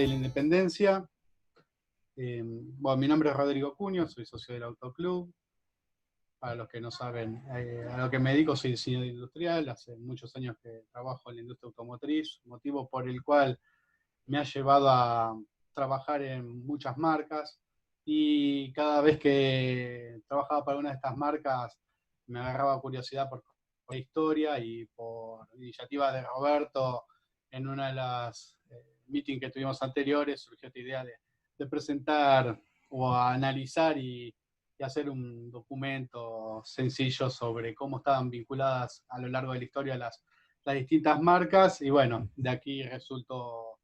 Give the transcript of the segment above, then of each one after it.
de la Independencia. Bueno, mi nombre es Rodrigo Cuño, soy socio del Autoclub. Para los que no saben, a lo que me dedico soy diseñador industrial, hace muchos años que trabajo en la industria automotriz, motivo por el cual me ha llevado a trabajar en muchas marcas, y cada vez que trabajaba para una de estas marcas me agarraba curiosidad por la historia, y por iniciativa de Roberto, en una de las meetings que tuvimos anteriores, surgió esta idea de presentar o analizar y hacer un documento sencillo sobre cómo estaban vinculadas a lo largo de la historia las distintas marcas. Y bueno, de aquí resultó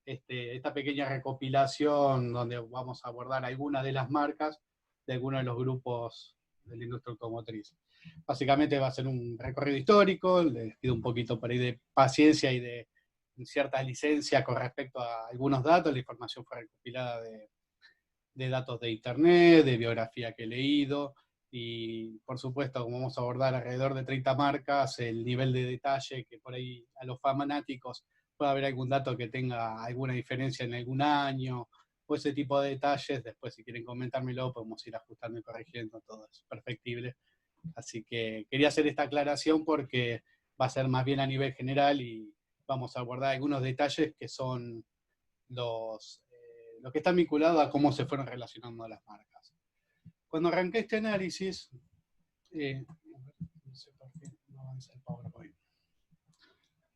esta pequeña recopilación donde vamos a abordar algunas de las marcas de algunos de los grupos de la industria automotriz. Básicamente va a ser un recorrido histórico, les pido un poquito por ahí de paciencia y de ciertas licencias con respecto a algunos datos. La información fue recopilada de datos de internet, de biografía que he leído, y por supuesto, como vamos a abordar alrededor de 30 marcas, el nivel de detalle que por ahí a los fanáticos puede haber algún dato que tenga alguna diferencia en algún año, o ese tipo de detalles. Después, si quieren comentármelo, podemos ir ajustando y corrigiendo, todo es perfectible. Así que quería hacer esta aclaración porque va a ser más bien a nivel general, y vamos a abordar algunos detalles que son los que están vinculados a cómo se fueron relacionando las marcas. Cuando arranqué este análisis, no sé por qué no avanza el PowerPoint.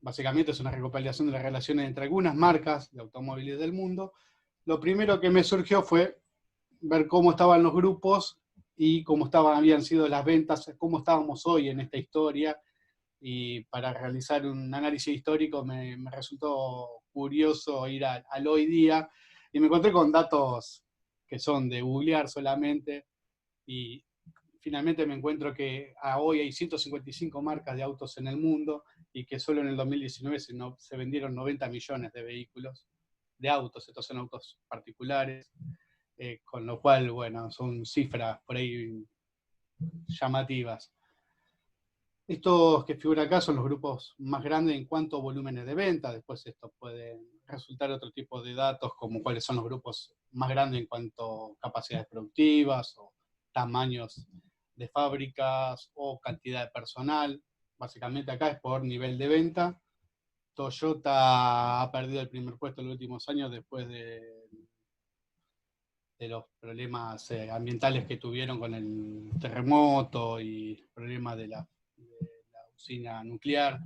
Básicamente es una recopilación de las relaciones entre algunas marcas de automóviles del mundo. Lo primero que me surgió fue ver cómo estaban los grupos y cómo habían sido las ventas, cómo estábamos hoy en esta historia. Y para realizar un análisis histórico me resultó curioso ir al hoy día, y me encontré con datos que son de googlear solamente, y finalmente me encuentro que hoy hay 155 marcas de autos en el mundo, y que solo en el 2019 se vendieron 90 millones de vehículos, de autos. Estos son autos particulares, con lo cual, bueno, son cifras por ahí llamativas. Estos que figuran acá son los grupos más grandes en cuanto a volúmenes de venta. Después esto puede resultar otro tipo de datos, como cuáles son los grupos más grandes en cuanto a capacidades productivas, o tamaños de fábricas, o cantidad de personal. Básicamente acá es por nivel de venta. Toyota ha perdido el primer puesto en los últimos años después de los problemas ambientales que tuvieron con el terremoto y el problema de la usina nuclear.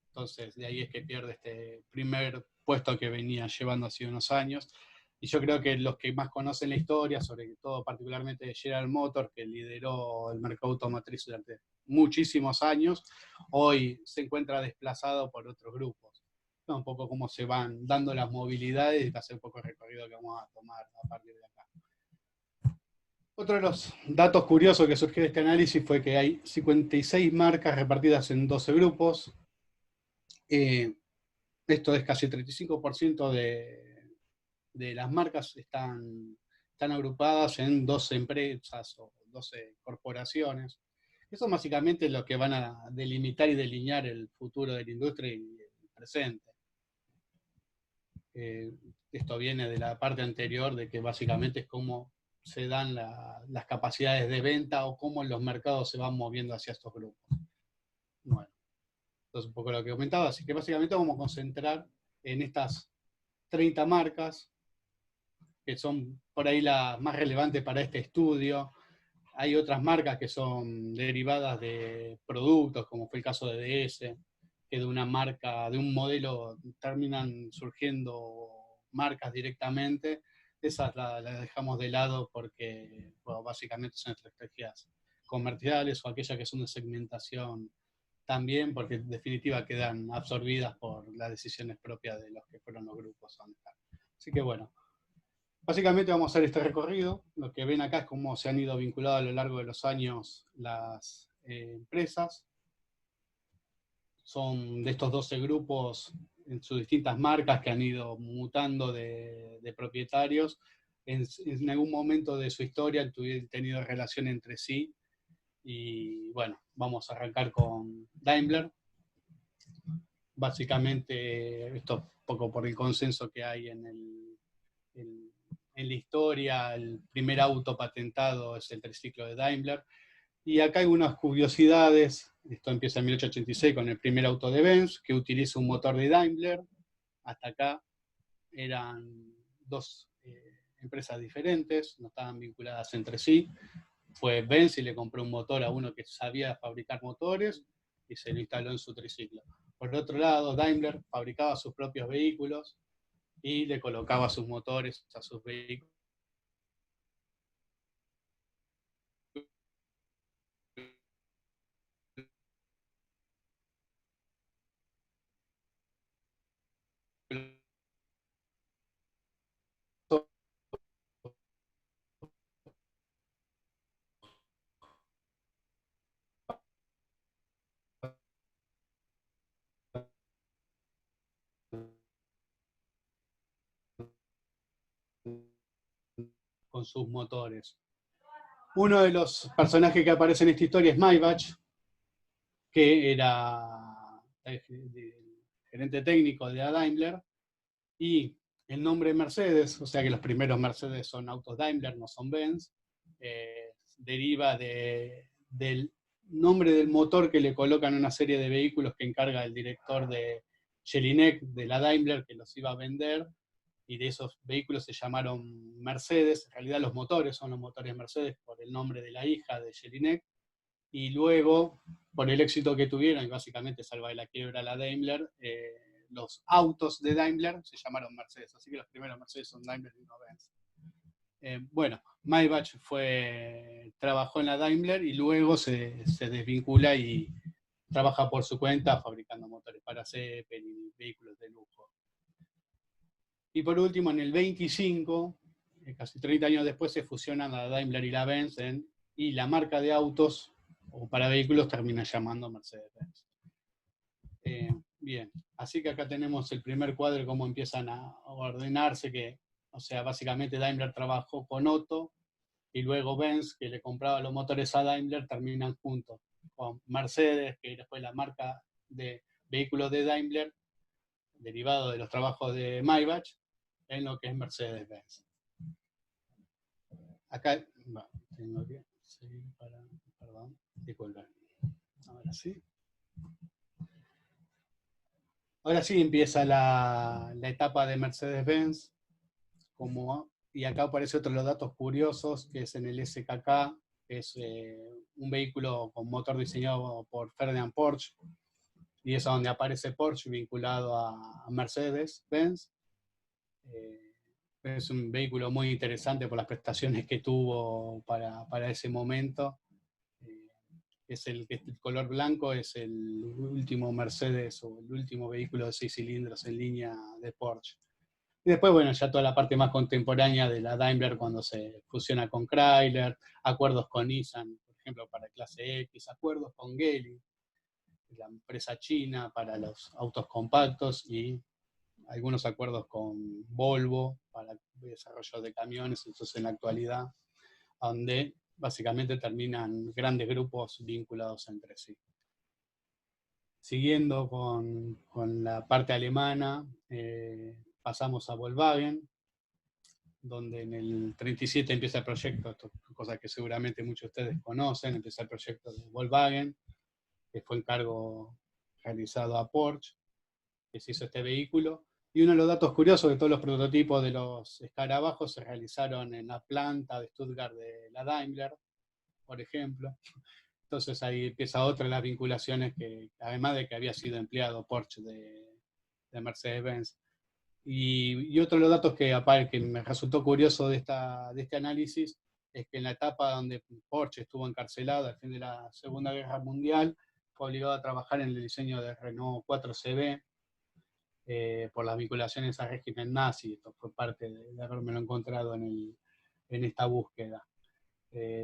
Entonces de ahí es que pierde este primer puesto que venía llevando hace unos años. Y yo creo que los que más conocen la historia, sobre todo particularmente de General Motors, que lideró el mercado automotriz durante muchísimos años, hoy se encuentra desplazado por otros grupos. Un poco cómo se van dando las movilidades, y va a ser un poco el recorrido que vamos a tomar a partir de acá. Otro de los datos curiosos que surgió de este análisis fue que hay 56 marcas repartidas en 12 grupos. Esto es casi el 35% de las marcas están agrupadas en 12 empresas o 12 corporaciones. Eso básicamente es lo que van a delimitar y delinear el futuro de la industria y el presente. Esto viene de la parte anterior, de que básicamente es cómo se dan las capacidades de venta, o cómo los mercados se van moviendo hacia estos grupos. Bueno, entonces un poco lo que comentaba. Así que básicamente vamos a concentrar en estas 30 marcas, que son por ahí las más relevantes para este estudio. Hay otras marcas que son derivadas de productos, como fue el caso de DS, que de una marca, de un modelo, terminan surgiendo marcas directamente. Esas las dejamos de lado porque, bueno, básicamente son estrategias comerciales, o aquellas que son de segmentación también, porque en definitiva quedan absorbidas por las decisiones propias de los que fueron los grupos. Así que bueno, básicamente vamos a hacer este recorrido. Lo que ven acá es cómo se han ido vinculando a lo largo de los años las empresas. Son de estos 12 grupos en sus distintas marcas que han ido mutando de propietarios. En algún momento de su historia han tenido relación entre sí. Y bueno, vamos a arrancar con Daimler. básicamente, esto un poco por el consenso que hay en la historia, el primer auto patentado es el triciclo de Daimler. Y acá hay unas curiosidades. Esto empieza en 1886 con el primer auto de Benz, que utiliza un motor de Daimler. Hasta acá eran dos empresas diferentes, no estaban vinculadas entre sí. Fue Benz y le compró un motor a uno que sabía fabricar motores y se lo instaló en su triciclo. Por el otro lado, Daimler fabricaba sus propios vehículos y le colocaba sus motores a sus vehículos. Con sus motores. Uno de los personajes que aparece en esta historia es Maybach, que era el gerente técnico de Daimler, y el nombre Mercedes, o sea que los primeros Mercedes son autos Daimler, no son Benz, deriva del nombre del motor que le colocan a una serie de vehículos que encarga el director de Jelinek, de la Daimler, que los iba a vender, y de esos vehículos se llamaron Mercedes. En realidad los motores son los motores Mercedes por el nombre de la hija de Jelinek, y luego, por el éxito que tuvieron, y básicamente salva de la quiebra la Daimler, los autos de Daimler se llamaron Mercedes, así que los primeros Mercedes son Daimler y no Benz. Bueno, Maybach trabajó en la Daimler y luego se desvincula y trabaja por su cuenta fabricando motores para Zeppelin y vehículos de lujo. Y por último, en el 25, casi 30 años después, se fusionan la Daimler y la Benz y la marca de autos o para vehículos termina llamando Mercedes-Benz. Bien, así que acá tenemos el primer cuadro de cómo empiezan a ordenarse, que, o sea, básicamente Daimler trabajó con Otto y luego Benz, que le compraba los motores a Daimler, terminan juntos con Mercedes, que fue la marca de vehículos de Daimler, derivado de los trabajos de Maybach, en lo que es Mercedes-Benz. Acá, bueno, tengo que seguir para, perdón, disculpen. Ahora sí. Ahora sí empieza la etapa de Mercedes-Benz, y acá aparece otro de los datos curiosos, que es en el SKK, que es un vehículo con motor diseñado por Ferdinand Porsche, y es donde aparece Porsche vinculado a Mercedes-Benz. Es un vehículo muy interesante por las prestaciones que tuvo para ese momento. Es el color blanco, es el último Mercedes o el último vehículo de 6 cilindros en línea de Porsche. Y después, bueno, ya toda la parte más contemporánea de la Daimler cuando se fusiona con Chrysler, acuerdos con Nissan, por ejemplo, para clase X, acuerdos con Geely, la empresa china para los autos compactos, y algunos acuerdos con Volvo para el desarrollo de camiones. Entonces, en la actualidad, donde básicamente terminan grandes grupos vinculados entre sí. Siguiendo con la parte alemana, pasamos a Volkswagen, donde en el 37 empieza el proyecto, esto es cosa que seguramente muchos de ustedes conocen, empieza el proyecto de Volkswagen, que fue encargo realizado a Porsche, que se hizo este vehículo. Y uno de los datos curiosos de todos los prototipos de los escarabajos se realizaron en la planta de Stuttgart de la Daimler, por ejemplo. Entonces ahí empieza otra de las vinculaciones, que además de que había sido empleado Porsche de Mercedes-Benz. Y otro de los datos que me resultó curioso de este análisis es que en la etapa donde Porsche estuvo encarcelado al fin de la Segunda Guerra Mundial, fue obligado a trabajar en el diseño de Renault 4CB por las vinculaciones al régimen nazi. Esto fue parte de haberme encontrado en esta búsqueda.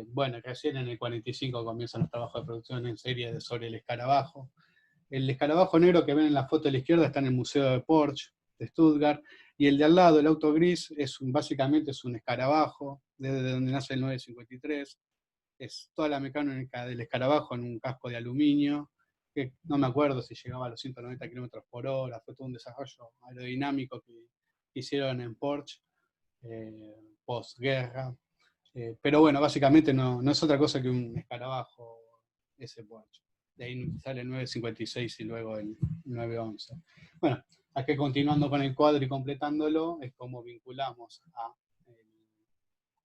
Bueno, recién en el 45 comienzan los trabajos de producción en serie sobre el escarabajo. El escarabajo negro que ven en la foto de la izquierda está en el Museo de Porsche de Stuttgart, y el de al lado, el auto gris, básicamente es un escarabajo, desde donde nace el 953. Es toda la mecánica del escarabajo en un casco de aluminio, que no me acuerdo si llegaba a los 190 kilómetros por hora, fue todo un desarrollo aerodinámico que hicieron en Porsche postguerra. Pero bueno, básicamente no es otra cosa que un escarabajo ese Porsche. De ahí sale el 956 y luego el 911. Bueno, aquí continuando con el cuadro y completándolo, es como vinculamos a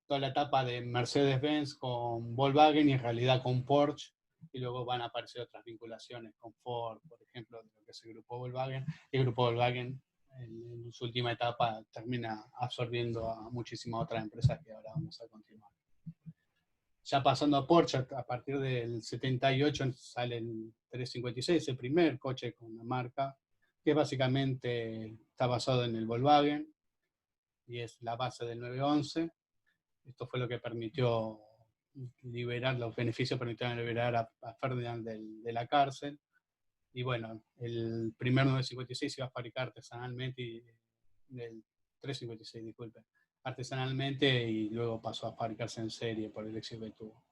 toda la etapa de Mercedes-Benz con Volkswagen y en realidad con Porsche, y luego van a aparecer otras vinculaciones con Ford, por ejemplo, de lo que es el grupo Volkswagen. Y el grupo Volkswagen en su última etapa termina absorbiendo a muchísimas otras empresas que ahora vamos a continuar. Ya pasando a Porsche, a partir del 78 sale el 356, el primer coche con la marca, que básicamente está basado en el Volkswagen y es la base del 911. Esto fue lo que permitió liberar, los beneficios permitieron liberar a Ferdinand de la cárcel. Y bueno, el primer 956 se iba a fabricar artesanalmente, el 356, disculpe, artesanalmente, y luego pasó a fabricarse en serie por el éxito que tuvo.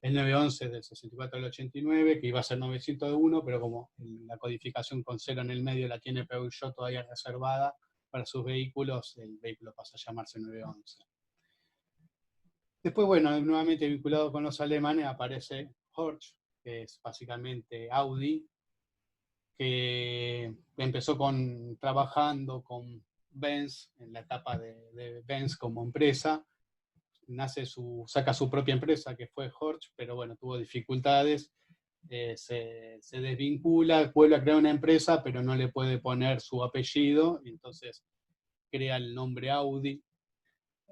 El 911 del 64 al 89, que iba a ser 901, pero como la codificación con 0 en el medio la tiene Peugeot todavía reservada para sus vehículos, el vehículo pasa a llamarse 911. Después, bueno, nuevamente vinculado con los alemanes aparece Porsche, que es básicamente Audi, que empezó trabajando con Benz en la etapa de Benz como empresa. Saca su propia empresa, que fue Porsche, pero bueno, tuvo dificultades, se desvincula, vuelve a crear una empresa, pero no le puede poner su apellido, y entonces crea el nombre Audi.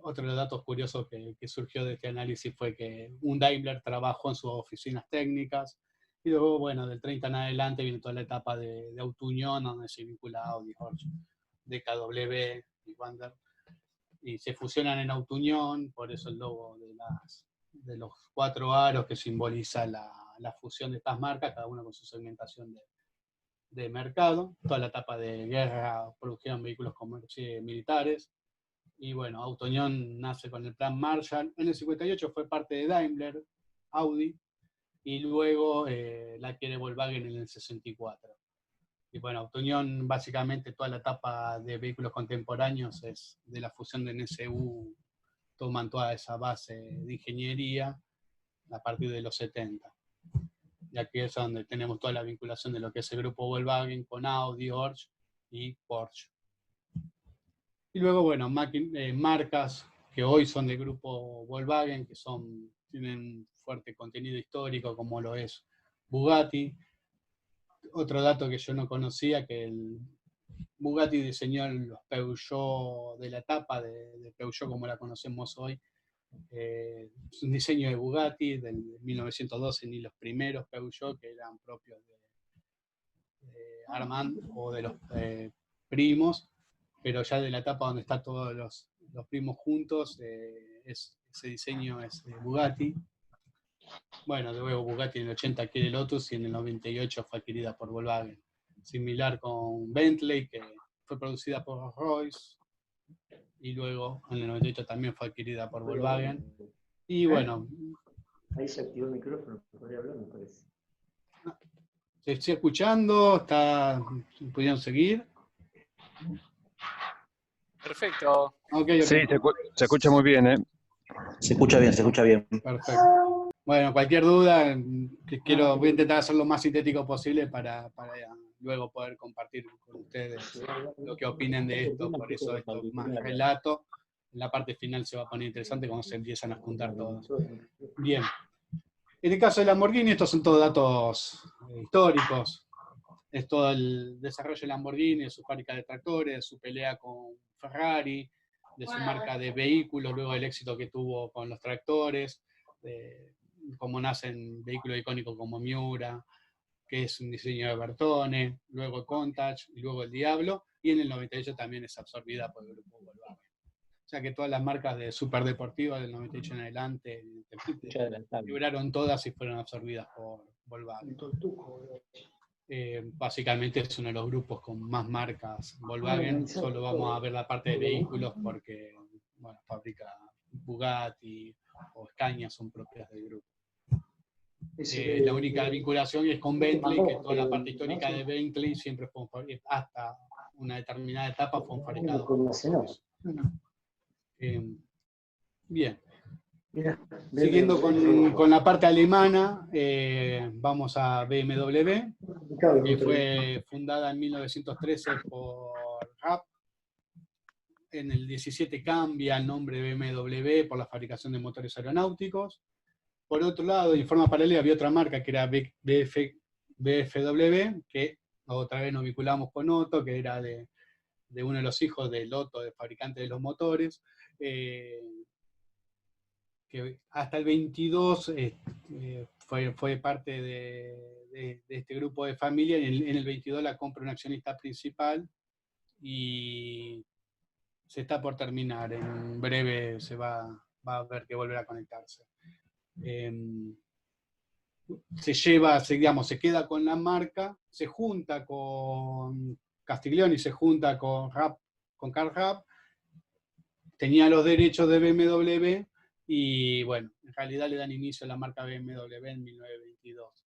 Otro de los datos curiosos que surgió de este análisis fue que un Daimler trabajó en sus oficinas técnicas, y luego, bueno, del 30 en adelante viene toda la etapa de Auto-Unión, donde se vincula Audi, Porsche, DKW y Wander, y se fusionan en Auto-Unión, por eso el logo de los 4 aros que simboliza la fusión de estas marcas, cada una con su segmentación de mercado. Toda la etapa de guerra produjeron vehículos militares. Y bueno, Auto-Unión nace con el plan Marshall. En el 58 fue parte de Daimler, Audi, y luego la adquiere Volkswagen en el 64. Y bueno, Auto-Unión, básicamente toda la etapa de vehículos contemporáneos es de la fusión de NSU, toman toda esa base de ingeniería a partir de los 70. Y aquí es donde tenemos toda la vinculación de lo que es el grupo Volkswagen con Audi, y Porsche. Y luego, bueno, marcas que hoy son del grupo Volkswagen, que tienen fuerte contenido histórico, como lo es Bugatti. Otro dato que yo no conocía, que el Bugatti diseñó los Peugeot de la etapa de Peugeot como la conocemos hoy. Es un diseño de Bugatti del 1912, ni los primeros Peugeot que eran propios de Armand o de los primos, pero ya de la etapa donde están todos los primos juntos, ese diseño es de Bugatti. Bueno, luego Bugatti en el 80 adquiere Lotus y en el 98 fue adquirida por Volkswagen. Similar con Bentley, que fue producida por Rolls, y luego en el 98 también fue adquirida por Volkswagen. Y bueno. Ahí se activó el micrófono, podría hablar, me parece. Se estoy escuchando, ¿pudieron seguir? Perfecto. Okay. Sí, se escucha muy bien, ¿eh? Se escucha bien, se escucha bien. Perfecto. Bueno, cualquier duda, voy a intentar hacer lo más sintético posible para luego poder compartir con ustedes lo que opinen de esto. Por eso esto es más relato. En la parte final se va a poner interesante cuando se empiezan a juntar todos. Bien. En el caso de Lamborghini, estos son todos datos históricos. Es todo el desarrollo de Lamborghini, de su fábrica de tractores, de su pelea con Ferrari, de su marca de vehículos, luego el éxito que tuvo con los tractores, cómo nacen vehículos icónicos como Miura, que es un diseño de Bertone, luego Countach y luego el Diablo, y en el 98 también es absorbida por el grupo Volkswagen. O sea que todas las marcas de superdeportivas del 98 en adelante libraron todas y fueron absorbidas por Volkswagen. Básicamente es uno de los grupos con más marcas Volkswagen. Solo vamos a ver la parte de vehículos porque, bueno, fábrica Bugatti o Scania son propias del grupo. La única vinculación es con Bentley, que toda la parte histórica de Bentley siempre fue hasta una determinada etapa fue fabricado por motores. Bien. Siguiendo con la parte alemana, vamos a BMW, que fue fundada en 1913 por Rapp. En el 17 cambia el nombre de BMW por la fabricación de motores aeronáuticos. Por otro lado, en forma paralela había otra marca que era BFW, que otra vez nos vinculamos con Otto, que era de uno de los hijos del Otto, del fabricante de los motores, que hasta el 22 fue parte de este grupo de familia. En el 22 la compra un accionista principal y se está por terminar. En breve va a haber que volver a conectarse. Se queda con la marca, se junta con Castiglioni, se junta con Karl Rapp, tenía los derechos de BMW y bueno, en realidad le dan inicio a la marca BMW en 1922.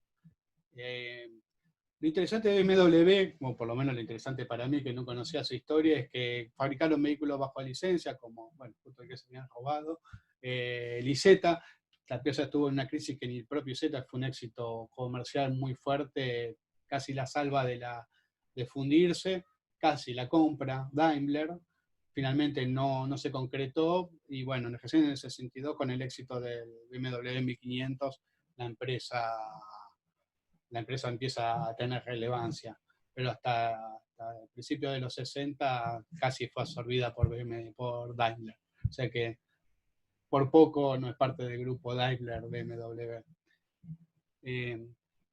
Lo interesante de BMW, como por lo menos lo interesante para mí, que no conocía su historia, es que fabricaron vehículos bajo licencia, como, bueno, justo el que se habían robado, el Isetta. La empresa estuvo en una crisis que ni el propio Isetta fue un éxito comercial muy fuerte, casi la salva de fundirse, casi la compra Daimler, finalmente no se concretó, y bueno, recién en el 62, con el éxito del BMW 1500, la empresa empieza a tener relevancia, pero hasta el principio de los 60 casi fue absorbida por Daimler, o sea que por poco no es parte del grupo Daimler BMW.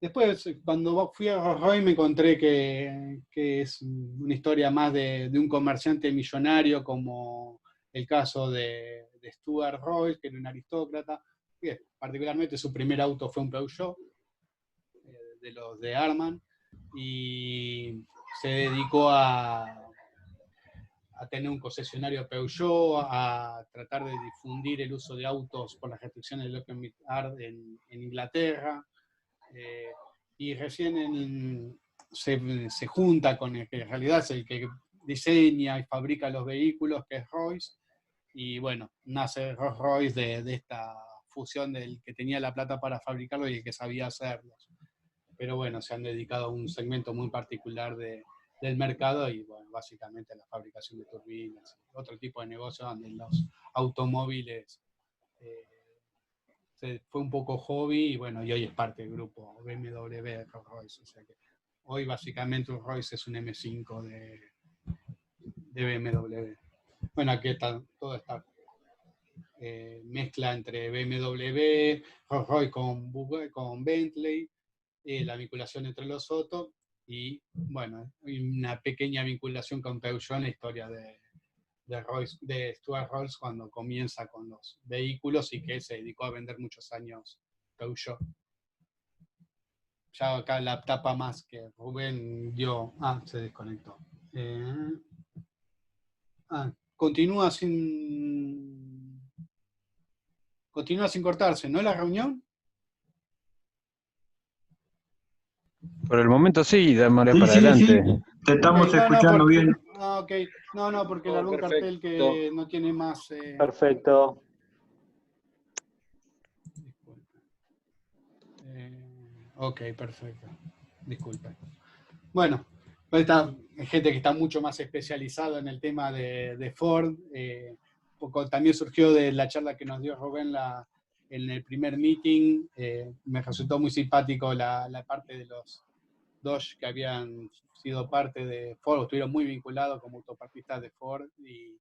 Después, cuando fui a Rolls-Royce me encontré que es una historia más de un comerciante millonario, como el caso de Stuart Royce, que era un aristócrata. Particularmente su primer auto fue un Peugeot, de los de Arman, y se dedicó a tener un concesionario Peugeot, a tratar de difundir el uso de autos por las restricciones del Open Art en Inglaterra, y recién se junta con el que en realidad es el que diseña y fabrica los vehículos, que es Royce, y bueno, nace Rolls-Royce de esta fusión del que tenía la plata para fabricarlo y el que sabía hacerlos. Pero bueno, se han dedicado a un segmento muy particular del mercado y bueno, básicamente a la fabricación de turbinas, otro tipo de negocio donde los automóviles fue un poco hobby y bueno, y hoy es parte del grupo BMW Rolls-Royce. O sea que hoy básicamente un Rolls es un M5 de BMW. Bueno, aquí está toda esta mezcla entre BMW, Rolls-Royce con Bentley, la vinculación entre los Otto y, bueno, una pequeña vinculación con Peugeot en la historia de Stuart Rolls cuando comienza con los vehículos y que se dedicó a vender muchos años Peugeot. Ya acá la etapa más que Rubén dio... se desconectó. Continúa sin cortarse, ¿no? La reunión. Por el momento sí, dámosle para adelante. Sí. Te estamos escuchando bien. Ok, no, porque largó un cartel que no tiene más... Perfecto. Ok, perfecto. Disculpe. Bueno, esta gente que está mucho más especializada en el tema de Ford. También surgió de la charla que nos dio Rubén en el primer meeting. Me resultó muy simpático la parte de los Dodge que habían sido parte de Ford, estuvieron muy vinculados como autopartistas de Ford, y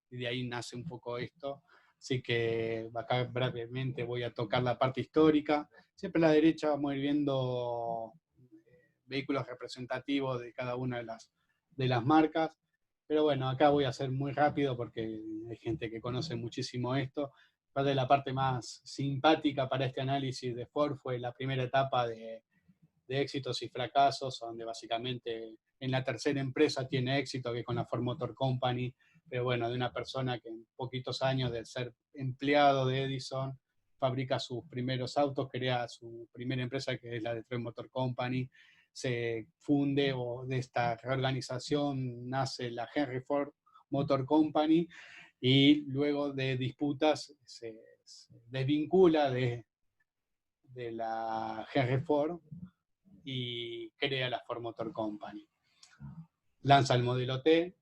de ahí nace un poco esto. Así que acá brevemente voy a tocar la parte histórica. Siempre a la derecha vamos a ir viendo vehículos representativos de cada una de las marcas. Pero bueno, acá voy a ser muy rápido porque hay gente que conoce muchísimo esto. La parte más simpática para este análisis de Ford fue la primera etapa de éxitos y fracasos, donde básicamente en la tercera empresa tiene éxito, que es con la Ford Motor Company, pero bueno, de una persona que en poquitos años de ser empleado de Edison fabrica sus primeros autos, crea su primera empresa, que es la Detroit Motor Company, se funde, o de esta reorganización nace la Henry Ford Motor Company, y luego de disputas se desvincula de la Henry Ford y crea la Ford Motor Company. Lanza el modelo T,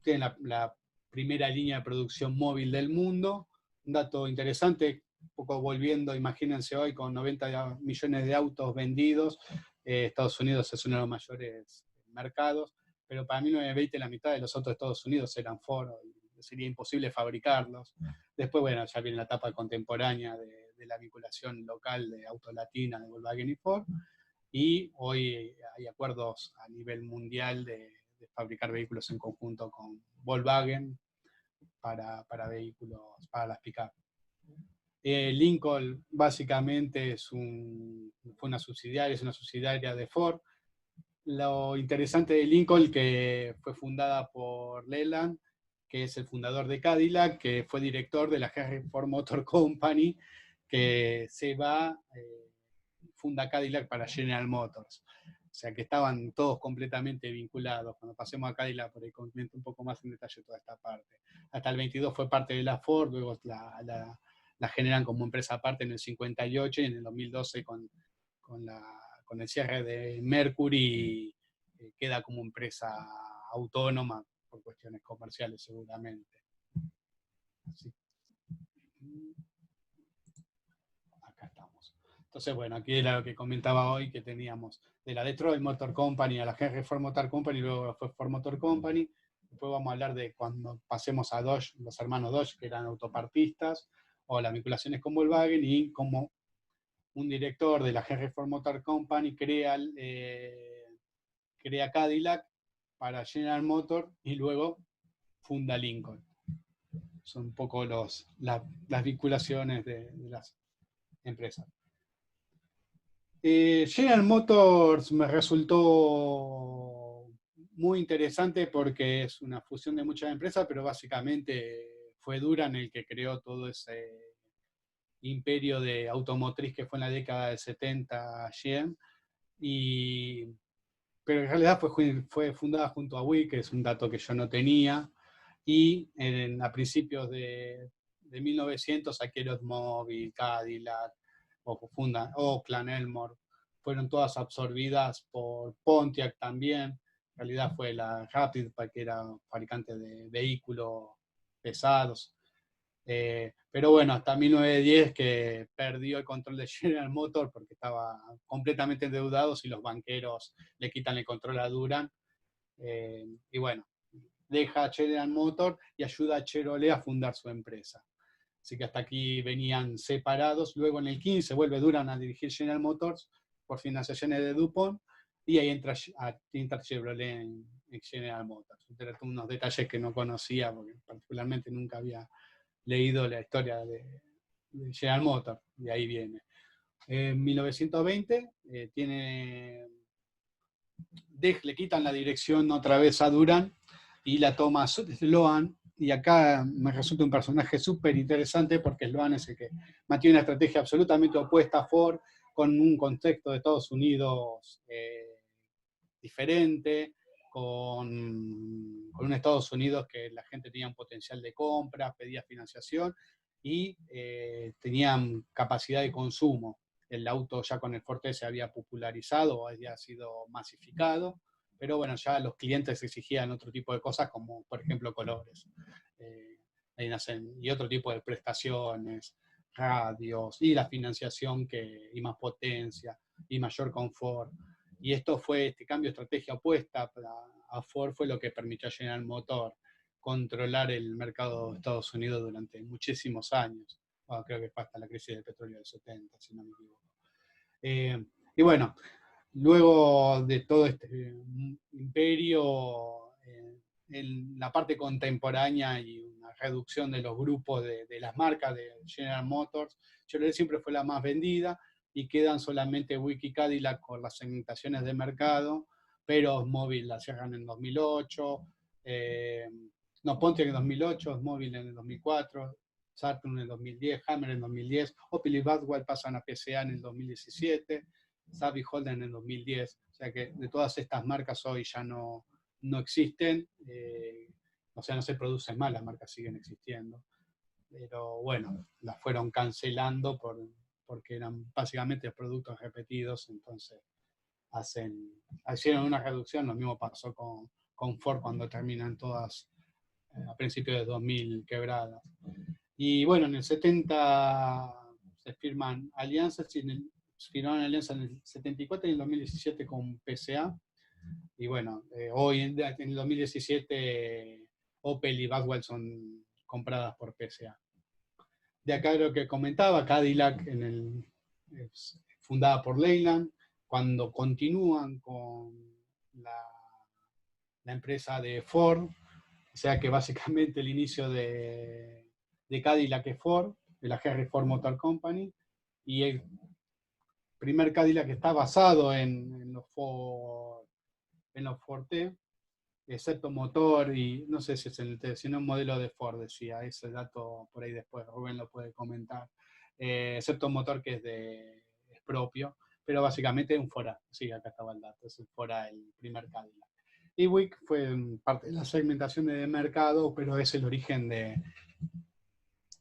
tiene la primera línea de producción móvil del mundo. Un dato interesante, un poco volviendo, imagínense hoy con 90 millones de autos vendidos, Estados Unidos es uno de los mayores mercados, pero para 1920 la mitad de los autos de Estados Unidos eran Ford, y sería imposible fabricarlos. Después, bueno, ya viene la etapa contemporánea de la vinculación local de Auto Latina, de Volkswagen y Ford, y hoy hay acuerdos a nivel mundial de fabricar vehículos en conjunto con Volkswagen para vehículos, para las pick-up. Lincoln básicamente es una subsidiaria de Ford. Lo interesante de Lincoln, que fue fundada por Leland, que es el fundador de Cadillac, que fue director de la Henry Ford Motor Company, que se va, funda Cadillac para General Motors. O sea que estaban todos completamente vinculados. Cuando pasemos a Cadillac, por ahí comento un poco más en detalle toda esta parte. Hasta el 22 fue parte de la Ford, luego la generan como empresa aparte en el 58, y en el 2012 con el cierre de Mercury queda como empresa autónoma por cuestiones comerciales seguramente. Así. Acá estamos. Entonces, bueno, aquí era lo que comentaba hoy, que teníamos de la Detroit Motor Company a la Henry Ford Motor Company, luego fue Ford Motor Company. Después vamos a hablar de cuando pasemos a Dodge, los hermanos Dodge, que eran autopartistas, o las vinculaciones con Volkswagen, y como un director de la Henry Ford Motor Company crea Cadillac para General Motors y luego funda Lincoln. Son un poco las vinculaciones de las empresas. General Motors me resultó muy interesante porque es una fusión de muchas empresas, pero básicamente fue Durham el que creó todo ese imperio de automotriz que fue en la década del 70 GM, pero en realidad fue fundada junto a WIC, que es un dato que yo no tenía, y a principios de 1900 aquí Oldsmobile, Cadillac, fundan Oakland, Elmore, fueron todas absorbidas por Pontiac también. En realidad fue la Rapid, que era fabricante de vehículos pesados. Pero bueno, hasta 1910 que perdió el control de General Motors porque estaba completamente endeudado, y los banqueros le quitan el control a Durham. Y bueno, deja a General Motors y ayuda a Chevrolet a fundar su empresa. Así que hasta aquí venían separados. Luego en el 15 vuelve Durham a dirigir General Motors por financiaciones de DuPont, y ahí entra Chevrolet en General Motors. Unos detalles que no conocía porque particularmente nunca había leído la historia de General Motors, y ahí viene. En 1920 le quitan la dirección otra vez a Durham y la toma Sloan, y acá me resulta un personaje súper interesante porque Sloan es el que mantiene una estrategia absolutamente opuesta a Ford, con un contexto de Estados Unidos diferente, con un Estados Unidos que la gente tenía un potencial de compra, pedía financiación y tenían capacidad de consumo. El auto ya con el Forte se había popularizado, había sido masificado, pero bueno, ya los clientes exigían otro tipo de cosas, como por ejemplo colores. Y otro tipo de prestaciones, radios, y la financiación y más potencia, y mayor confort. Y este cambio de estrategia opuesta a Ford fue lo que permitió a General Motors controlar el mercado de Estados Unidos durante muchísimos años. Bueno, creo que fue hasta la crisis del petróleo del 70, si no me equivoco. Y bueno, luego de todo este imperio, en la parte contemporánea y una reducción de los grupos de las marcas de General Motors, Chevrolet siempre fue la más vendida, y quedan solamente Buick y Cadillac con las segmentaciones de mercado, pero Oldsmobile la cierran en 2008, Pontiac en 2008, Oldsmobile en el 2004, Saturn en el 2010, Hammer en el 2010, Opel y Badwell pasan a PSA en el 2017, Saab y Holden en el 2010. O sea que de todas estas marcas hoy ya no existen, o sea, no se producen más, las marcas siguen existiendo. Pero bueno, las fueron cancelando porque eran básicamente productos repetidos, entonces hicieron una reducción. Lo mismo pasó con Ford cuando terminan todas a principios de 2000 quebradas. Y bueno, en el 70 se firman alianzas, firmaron alianzas en el 74 y en el 2017 con PSA. Y bueno, hoy en el 2017 Opel y Badwell son compradas por PSA. De acá lo que comentaba, Cadillac es fundada por Leyland, cuando continúan con la empresa de Ford, o sea que básicamente el inicio de Cadillac es Ford, de la Henry Ford Motor Company, y el primer Cadillac está basado en los Ford T, excepto motor, y no sé si es el T, sino un modelo de Ford, decía, ese dato por ahí después Rubén lo puede comentar, excepto motor que es propio, pero básicamente es un Ford A, sí, acá estaba el dato, es el Ford A, el primer Cadillac. Y Buick fue parte de la segmentación de mercado, pero es el origen de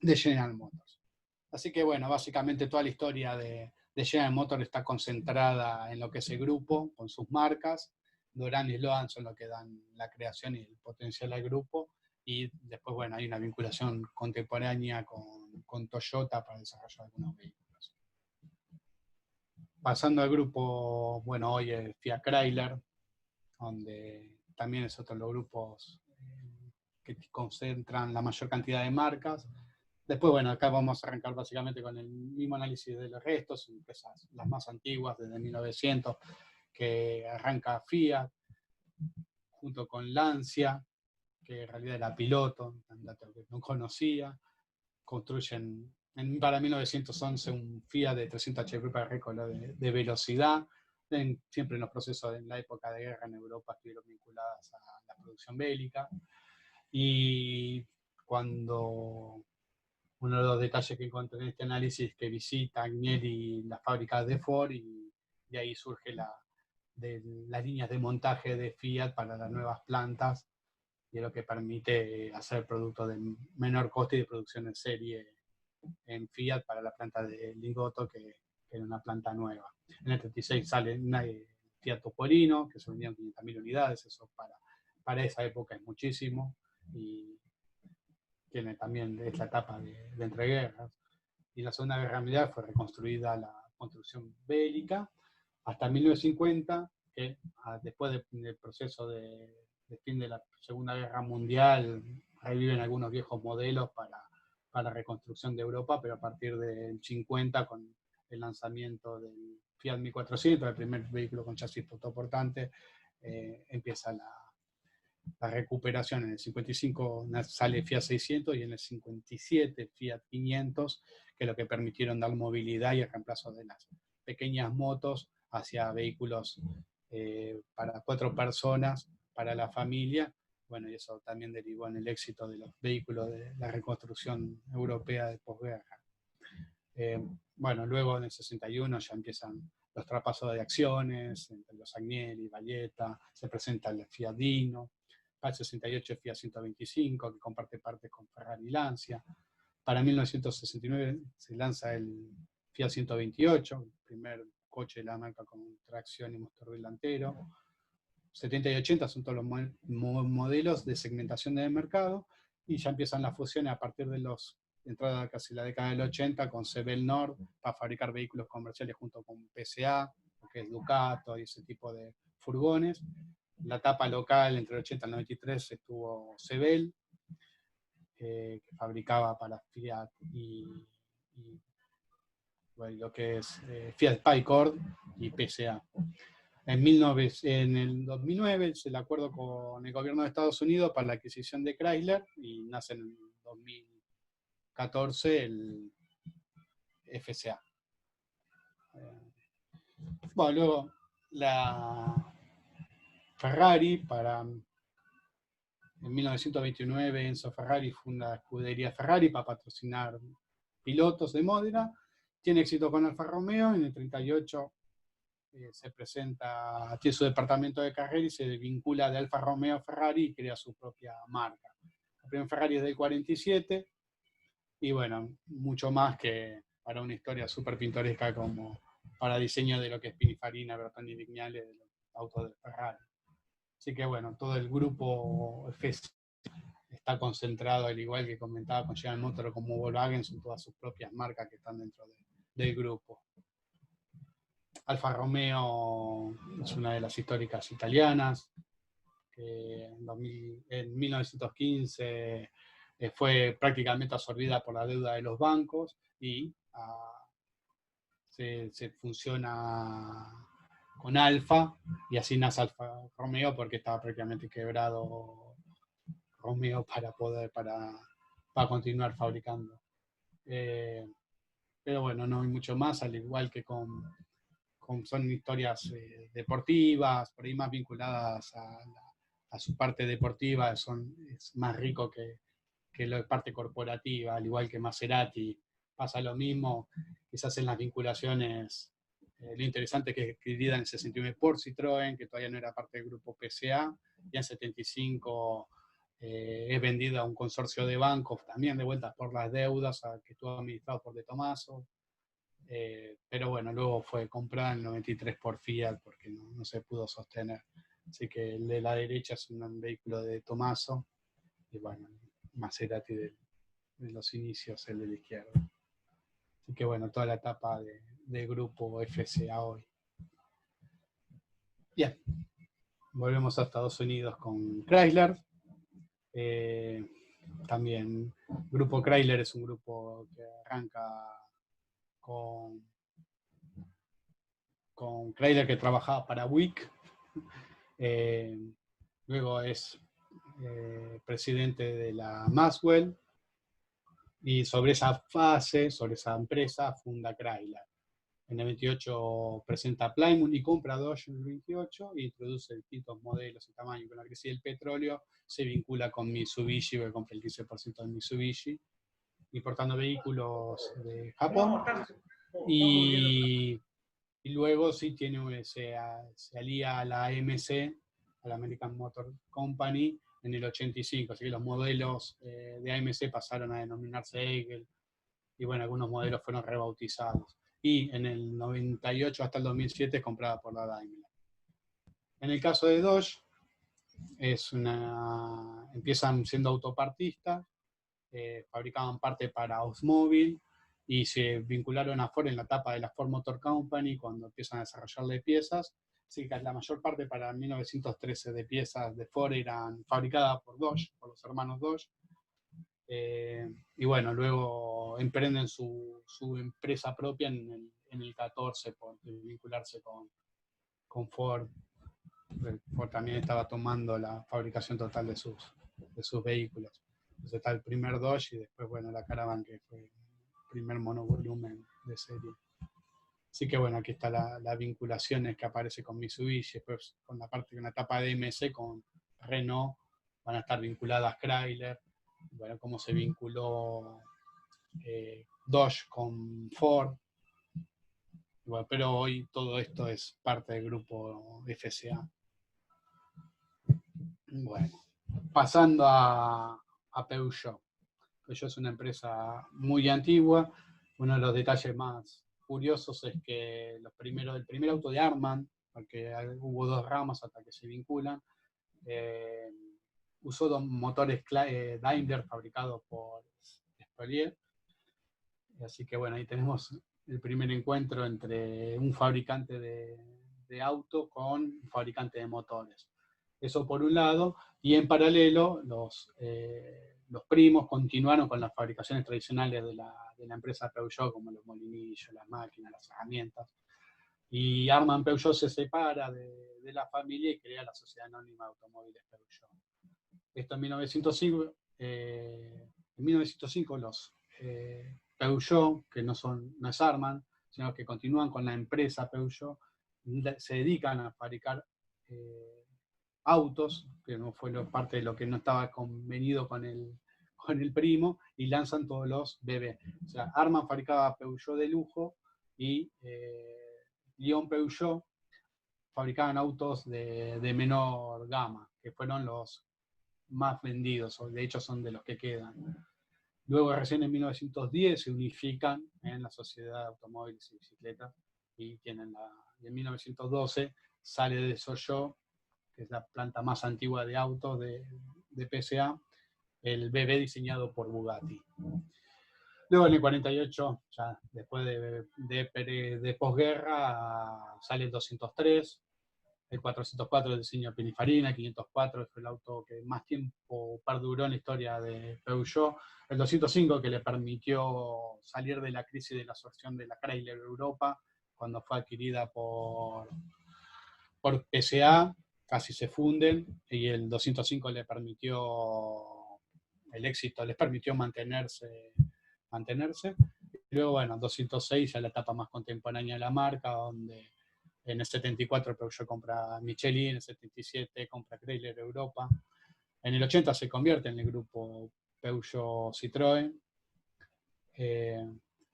General Motors. Así que bueno, básicamente toda la historia de General Motors está concentrada en lo que es el grupo, con sus marcas. Durán y Loan son los que dan la creación y el potencial al grupo. Y después, bueno, hay una vinculación contemporánea con Toyota para desarrollar algunos vehículos. Pasando al grupo, bueno, hoy es Fiat Chrysler, donde también es otro de los grupos que concentran la mayor cantidad de marcas. Después, bueno, acá vamos a arrancar básicamente con el mismo análisis de los restos, empresas las más antiguas, desde 1900, que arranca Fiat, junto con Lancia, que en realidad era piloto, un dato que no conocía. Construyen para 1911 un Fiat de 300 HP para récord de velocidad. Siempre en los procesos, en la época de guerra en Europa, estuvieron vinculadas a la producción bélica. Y cuando uno de los detalles que encontré en este análisis es que visita Agnelli las fábricas de Ford y de ahí surge las líneas de montaje de Fiat para las nuevas plantas, y es lo que permite hacer productos de menor coste y de producción en serie en Fiat para la planta de Lingotto, que era una planta nueva. En el 36 sale Fiat Topolino, que se vendían 500.000 unidades, eso para esa época es muchísimo, y tiene también esta etapa de entreguerras. Y la Segunda Guerra Mundial fue reconstruida la construcción bélica hasta 1950, que después del proceso de fin de la Segunda Guerra Mundial, reviven algunos viejos modelos para reconstrucción de Europa, pero a partir del 50, con el lanzamiento del Fiat 1400, el primer vehículo con chasis autoportante, empieza la recuperación. En el 55 sale Fiat 600 y en el 57 Fiat 500, que es lo que permitieron dar movilidad y el reemplazo de las pequeñas motos hacia vehículos para 4 personas, para la familia. Bueno, y eso también derivó en el éxito de los vehículos de la reconstrucción europea de posguerra. Bueno, luego en el 61 ya empiezan los traspasos de acciones entre los Agnelli, Valletta, se presenta el Fiat Dino. Para el 68 Fiat 125, que comparte partes con Ferrari y Lancia. Para 1969 se lanza el Fiat 128, el primer coche de la marca con tracción y motor delantero. 70 y 80 son todos los modelos de segmentación de mercado, y ya empiezan las fusiones a partir de entrada casi la década del 80 con Sebel Nord para fabricar vehículos comerciales junto con PSA, que es Ducato y ese tipo de furgones. La etapa local entre el 80 y el 93 estuvo Sebel, que fabricaba para Fiat y bueno, lo que es Fiat Piccord y PSA. En el 2009 es el acuerdo con el gobierno de Estados Unidos para la adquisición de Chrysler, y nace en el 2014 el FCA. Bueno, luego la Ferrari, para En 1929 Enzo Ferrari funda la escudería Ferrari para patrocinar pilotos de Módena. Tiene éxito con Alfa Romeo. En el 38 se presenta, tiene su departamento de carrera y se vincula de Alfa Romeo a Ferrari y crea su propia marca. La primera Ferrari es del 47 y bueno, mucho más que para una historia súper pintoresca como para diseño de lo que es Pininfarina, Bertoni Vignale, de los autos de Ferrari. Así que bueno, todo el grupo FS está concentrado, al igual que comentaba con General Motors como Volkswagen, son todas sus propias marcas que están dentro del grupo. Alfa Romeo es una de las históricas italianas, que en 1915 fue prácticamente absorbida por la deuda de los bancos y se fusiona con Alfa y así nace Alfa Romeo porque estaba prácticamente quebrado Romeo para continuar fabricando. Pero bueno, no hay mucho más, al igual que son historias deportivas, por ahí más vinculadas a su parte deportiva, es más rico que la parte corporativa, al igual que Maserati. Pasa lo mismo, quizás en las vinculaciones, lo interesante es que adquirida en el 69 por Citroën, que todavía no era parte del grupo PSA, y en 75 es vendida a un consorcio de bancos, también de vueltas por las deudas, que estuvo administrado por De Tomaso. Pero bueno, luego fue comprada en el 93 por Fiat porque no se pudo sostener. Así que el de la derecha es un vehículo de Tomaso y bueno, Maserati de los inicios, el de la izquierda. Así que bueno, toda la etapa del grupo FCA hoy. Bien, volvemos a Estados Unidos con Chrysler. También Grupo Chrysler es un grupo que arranca con Chrysler, que trabajaba para Buick. Luego es presidente de la Maxwell y sobre esa fase, sobre esa empresa, funda Chrysler. En el 28 presenta Plymouth y compra Dodge en el 28 e introduce distintos modelos y tamaños. Con la crisis del petróleo se vincula con Mitsubishi, porque compra el 15% de Mitsubishi, importando vehículos de Japón. Y luego sí se alía a la AMC, a la American Motor Company, en el 85. Así que los modelos de AMC pasaron a denominarse Eagle. Y bueno, algunos modelos fueron rebautizados. Y en el 98 hasta el 2007 es comprada por la Daimler. En el caso de Dodge, empiezan siendo autopartistas, fabricaban parte para Oldsmobile y se vincularon a Ford en la etapa de la Ford Motor Company cuando empiezan a desarrollarle piezas. Así que la mayor parte para 1913 de piezas de Ford eran fabricadas por Dodge, por los hermanos Dodge. Y bueno, luego emprenden su empresa propia en el 14 por vincularse con Ford. Ford también estaba tomando la fabricación total de sus vehículos. Entonces está el primer Dodge y después, bueno, la Caravan, que fue el primer monovolumen de serie. Así que bueno, aquí está la vinculación que aparece con Mitsubishi, después con la etapa de MC con Renault, van a estar vinculadas Chrysler. Bueno, cómo se vinculó Dodge con Ford. Bueno, pero hoy todo esto es parte del grupo FCA. Bueno, pasando a Peugeot. Peugeot es una empresa muy antigua. Uno de los detalles más curiosos es que el primer auto de Arman, porque hubo dos ramas hasta que se vinculan, usó dos motores Daimler fabricados por Spalier. Así que bueno, ahí tenemos el primer encuentro entre un fabricante de autos con un fabricante de motores. Eso por un lado, y en paralelo los primos continuaron con las fabricaciones tradicionales de la empresa Peugeot, como los molinillos, las máquinas, las herramientas. Y Arman Peugeot se separa de la familia y crea la Sociedad Anónima de Automóviles Peugeot. Esto en 1905 los Peugeot, que no es Arman, sino que continúan con la empresa Peugeot, se dedican a fabricar autos que no fue parte de lo que no estaba convenido con el primo, y lanzan todos los BB. O sea, Arman fabricaba Peugeot de lujo y Lyon Peugeot fabricaban autos de menor gama, que fueron los más vendidos, o de hecho son de los que quedan. Luego recién en 1910 se unifican en la Sociedad de Automóviles y Bicicletas y en 1912 sale de Sochaux, que es la planta más antigua de autos de PSA, el BB diseñado por Bugatti. Luego en el 48, ya después de posguerra, sale el 203, el 404 el diseño de Pininfarina, el 504 fue el auto que más tiempo perduró en la historia de Peugeot, el 205 que le permitió salir de la crisis de la absorción de la Chrysler Europa, cuando fue adquirida por PSA, casi se funden, y el 205 le permitió el éxito, les permitió mantenerse. Y luego, bueno, 206 ya la etapa más contemporánea de la marca, donde en el 74 Peugeot compra Michelin, en el 77 compra Chrysler Europa. En el 80 se convierte en el grupo Peugeot-Citroën.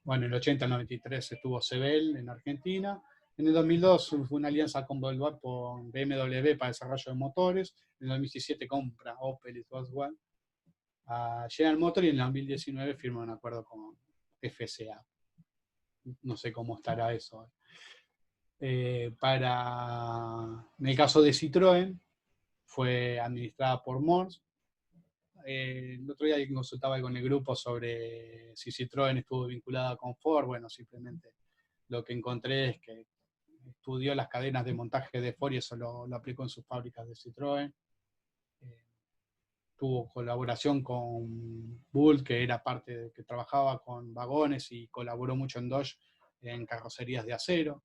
Bueno, en el 80 al 93 estuvo Sebel en Argentina. En el 2002 fue una alianza con BMW para desarrollo de motores. En el 2017 compra Opel y Volkswagen a General Motors, y en el 2019 firma un acuerdo con FCA. No sé cómo estará eso. En el caso de Citroën, fue administrada por Mors. El otro día consultaba con el grupo sobre si Citroën estuvo vinculada con Ford. Bueno, simplemente lo que encontré es que estudió las cadenas de montaje de Ford y eso lo aplicó en sus fábricas de Citroën. Tuvo colaboración con Bull, que trabajaba con vagones y colaboró mucho en Dodge en carrocerías de acero.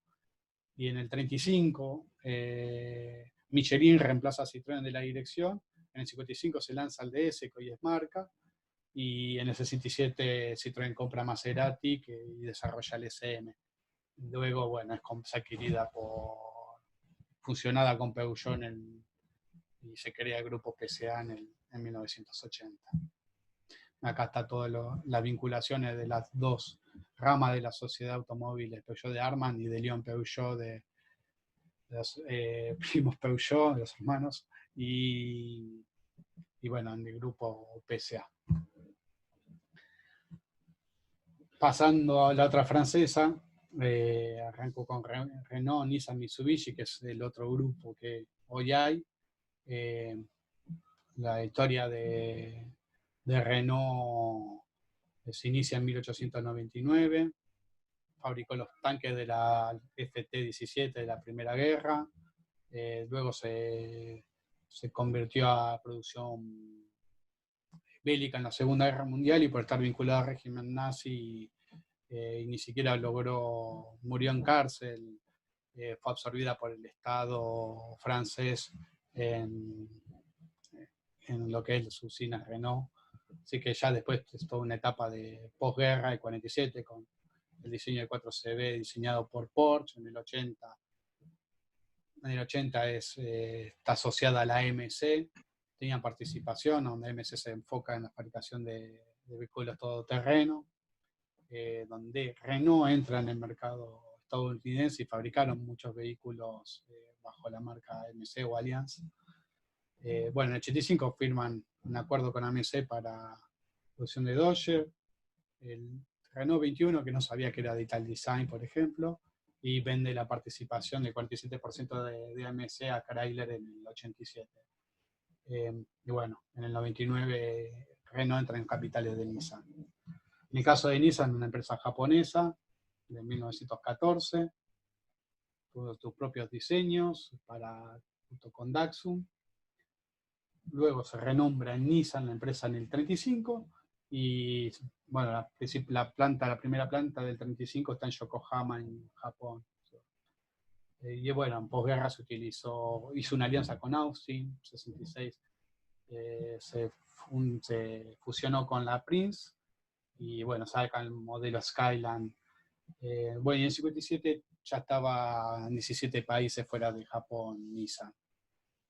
Y en el 35, Michelin reemplaza a Citroën de la dirección. En el 55 se lanza el DS, que hoy es marca. Y en el 67 Citroën compra Maserati y desarrolla el SM. Luego, bueno, es adquirida fusionada con Peugeot y se crea el grupo PSA en 1980. Acá está todas las vinculaciones de las dos ramas de la sociedad automóvil, Peugeot de Arman y de Lyon Peugeot, de los primos Peugeot, de los hermanos, y bueno, en el grupo PSA. Pasando a la otra francesa, arranco con Renault, Nissan, Mitsubishi, que es el otro grupo que hoy hay. La historia de Renault se inicia en 1899, fabricó los tanques de la FT-17 de la Primera Guerra, luego se convirtió a producción bélica en la Segunda Guerra Mundial, y por estar vinculado al régimen nazi y ni siquiera murió en cárcel, fue absorbida por el Estado francés en lo que es sus usinas Renault. Así que ya después es toda una etapa de posguerra, el 47, con el diseño del 4CV diseñado por Porsche. En el 80 está asociada a la AMC, tenía participación, donde AMC se enfoca en la fabricación de vehículos todoterreno, donde Renault entra en el mercado estadounidense y fabricaron muchos vehículos bajo la marca AMC o Allianz. Bueno, en el 85 firman un acuerdo con AMC para producción de Dodge, el Renault 21, que no sabía que era de Ital Design, por ejemplo, y vende la participación del 47% de AMC a Chrysler en el 87. Y bueno, en el 99 Renault entra en capitales de Nissan. En el caso de Nissan, una empresa japonesa de 1914, tuvo sus propios diseños junto con Datsun. Luego se renombra en Nissan la empresa en el 35, y bueno, la primera planta del 35 está en Yokohama, en Japón. Y bueno, en posguerra hizo una alianza con Austin, 66, se fusionó con la Prince, y bueno, saca el modelo Skyline. Bueno, y en 57 ya estaba en 17 países fuera de Japón, Nissan.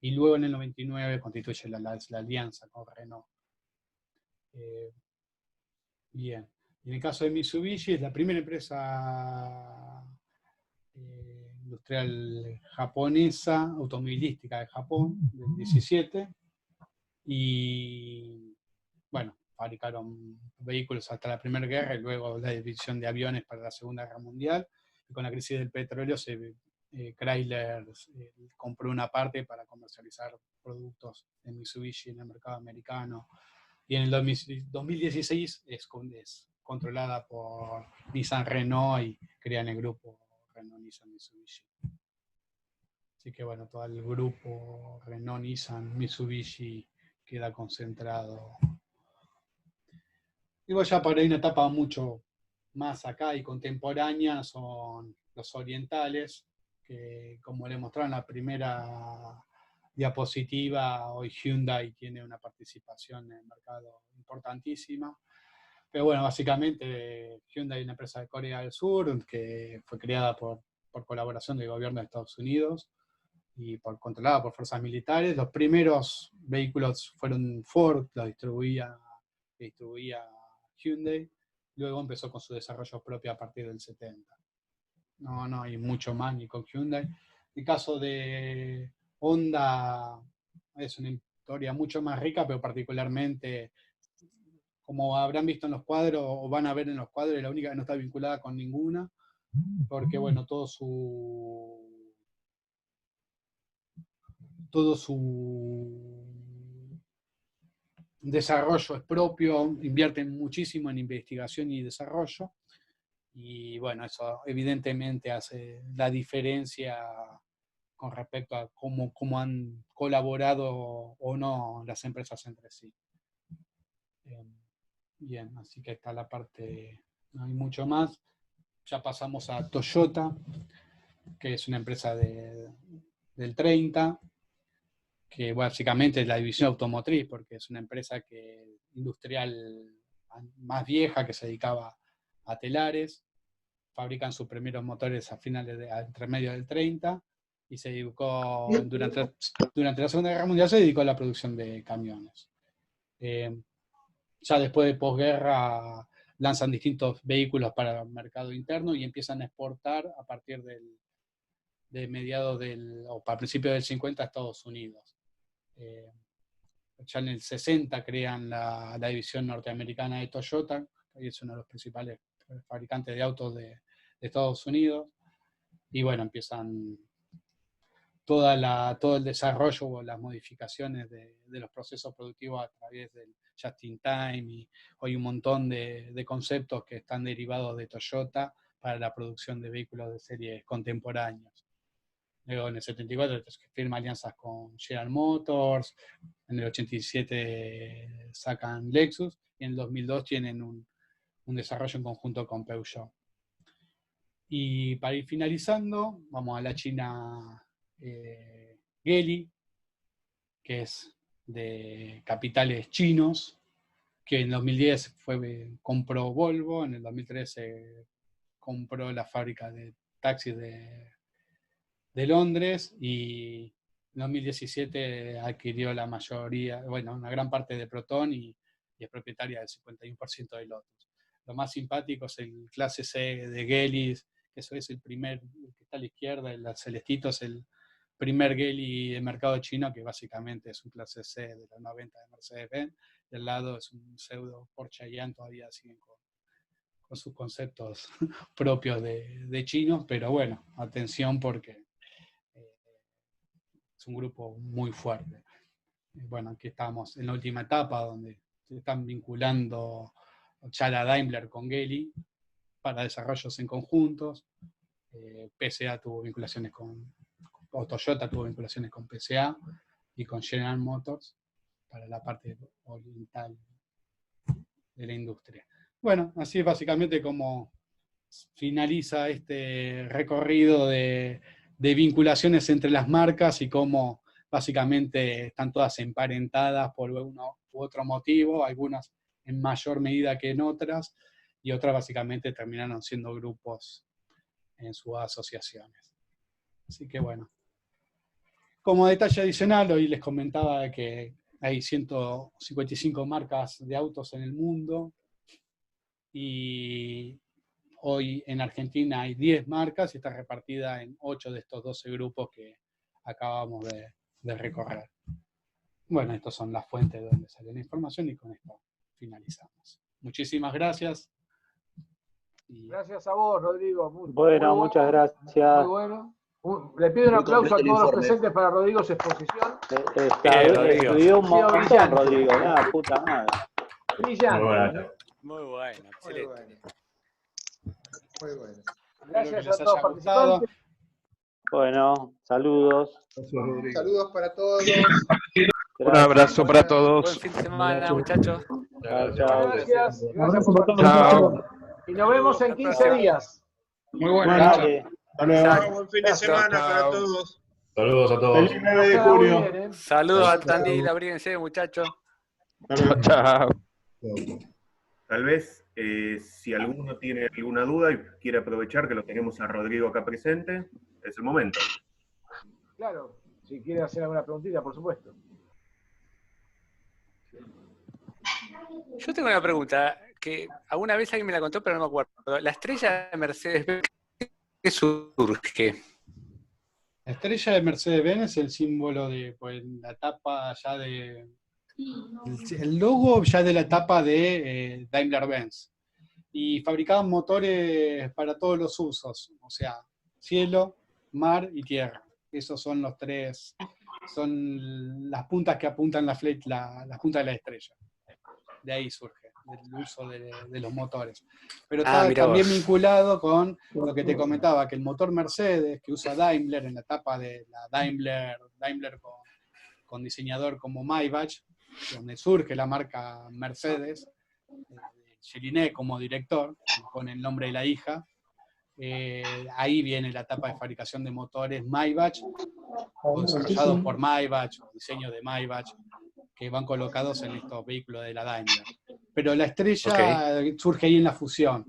y luego en el 99 constituye la alianza con Renault. Bien. En el caso de Mitsubishi, es la primera empresa industrial japonesa, automovilística de Japón, del 17, y bueno, fabricaron vehículos hasta la Primera Guerra y luego la división de aviones para la Segunda Guerra Mundial. Y con la crisis del petróleo, Chrysler compró una parte para comercializar productos de Mitsubishi en el mercado americano. Y en el 2016 es controlada por Nissan Renault y crean el grupo Renault Nissan Mitsubishi. Así que bueno, todo el grupo Renault Nissan Mitsubishi queda concentrado. Digo, ya para una etapa mucho más acá y contemporánea son los orientales, que como le mostraron en la primera diapositiva, hoy Hyundai tiene una participación en el mercado importantísima. Pero bueno, básicamente Hyundai es una empresa de Corea del Sur que fue creada por colaboración del gobierno de Estados Unidos y controlada por fuerzas militares. Los primeros vehículos fueron Ford, los distribuía Hyundai. Luego empezó con su desarrollo propio a partir del 70. No hay mucho más ni con Hyundai. El caso de Honda es una historia mucho más rica, pero particularmente, como habrán visto en los cuadros, o van a ver en los cuadros, es la única que no está vinculada con ninguna, porque bueno, todo su desarrollo es propio, invierten muchísimo en investigación y desarrollo, y bueno, eso evidentemente hace la diferencia con respecto a cómo han colaborado o no las empresas entre sí. Bien, así que está la parte, no hay mucho más. Ya pasamos a Toyota, que es una empresa del 30, que básicamente es la división automotriz, porque es una empresa industrial más vieja que se dedicaba a telares. Fabrican sus primeros motores a entre medio del 30 y se dedicó durante la Segunda Guerra Mundial se dedicó a la producción de camiones. Ya después de posguerra lanzan distintos vehículos para el mercado interno y empiezan a exportar a partir de mediados o para principios del 50 a Estados Unidos. Ya en el 60 crean la división norteamericana de Toyota, que es uno de los principales fabricantes de autos de Estados Unidos, y bueno, empiezan todo el desarrollo o las modificaciones de los procesos productivos a través del just in time, y hay un montón de conceptos que están derivados de Toyota para la producción de vehículos de serie contemporáneos. Luego en el 74 firma alianzas con General Motors, en el 87 sacan Lexus, y en el 2002 tienen un desarrollo en conjunto con Peugeot. Y para ir finalizando, vamos a la China Geely, que es de capitales chinos, que en 2010 compró Volvo, en el 2013 compró la fábrica de taxis de Londres, y en 2017 adquirió la mayoría, una gran parte de Proton y es propietaria del 51% de Lotus. Lo más simpático es el clase C de Geely, que eso es el que está a la izquierda, el celestito es el primer Geely de mercado chino, que básicamente es un clase C de los 90 de Mercedes-Benz, y al lado es un pseudo Porsche Cayenne, todavía siguen con sus conceptos propios de chinos, pero bueno, atención porque es un grupo muy fuerte. Bueno, aquí estamos en la última etapa donde se están vinculando Chala Daimler con Geely para desarrollos en conjuntos. PSA tuvo vinculaciones o Toyota tuvo vinculaciones con PSA y con General Motors para la parte oriental de la industria. Bueno, así es básicamente como finaliza este recorrido de vinculaciones entre las marcas y cómo básicamente están todas emparentadas por uno u otro motivo, algunas en mayor medida que en otras, y otras básicamente terminaron siendo grupos en sus asociaciones. Así que bueno, Como detalle adicional, hoy les comentaba que hay 155 marcas de autos en el mundo y hoy en Argentina hay 10 marcas y está repartida en 8 de estos 12 grupos que acabamos de recorrer. Bueno, estas son las fuentes de donde sale la información y con esto finalizamos. Muchísimas gracias. Gracias a vos, Rodrigo. Bueno, muchas gracias. Muy bueno. Le pido un aplauso a todos los presentes para Rodrigo su exposición. Rodrigo. Estudió un montón, Rodrigo. La puta madre. Brillante. Muy bueno, excelente. Muy bueno. Gracias a todos los participantes. Bueno, saludos. Saludos para todos. Un abrazo para todos. Buen fin de semana, muchachos. Chao. Gracias. Gracias Abrazo por para todos. Chao. Y nos vemos en 15 días. Muy bueno. Dale. Hasta luego. Exacto. Buen fin de semana para todos. Saludos a todos. Feliz 9 de junio. Saludos a Tandil, abríguense, muchachos. Chao. Tal vez, si alguno tiene alguna duda y quiere aprovechar que lo tenemos a Rodrigo acá presente, es el momento. Claro, si quiere hacer alguna preguntita, por supuesto. Yo tengo una pregunta que alguna vez alguien me la contó, pero no me acuerdo. La estrella de Mercedes, ¿qué surge? La estrella de Mercedes-Benz es el símbolo de pues, la etapa ya de... El logo ya de la etapa de Daimler-Benz. Y fabricaban motores para todos los usos, o sea, cielo, mar y tierra. Esos son los tres, son las puntas que apuntan la punta de la estrella. De ahí surge el uso de los motores. Pero está también vinculado con lo que te comentaba, que el motor Mercedes que usa Daimler en la etapa de la Daimler con diseñador como Maybach, donde surge la marca Mercedes, Jelinek como director, con el nombre de la hija. Ahí viene la etapa de fabricación de motores Maybach, desarrollados por Maybach, diseño de Maybach, que van colocados en estos vehículos de la Daimler. Pero la estrella surge ahí en la fusión.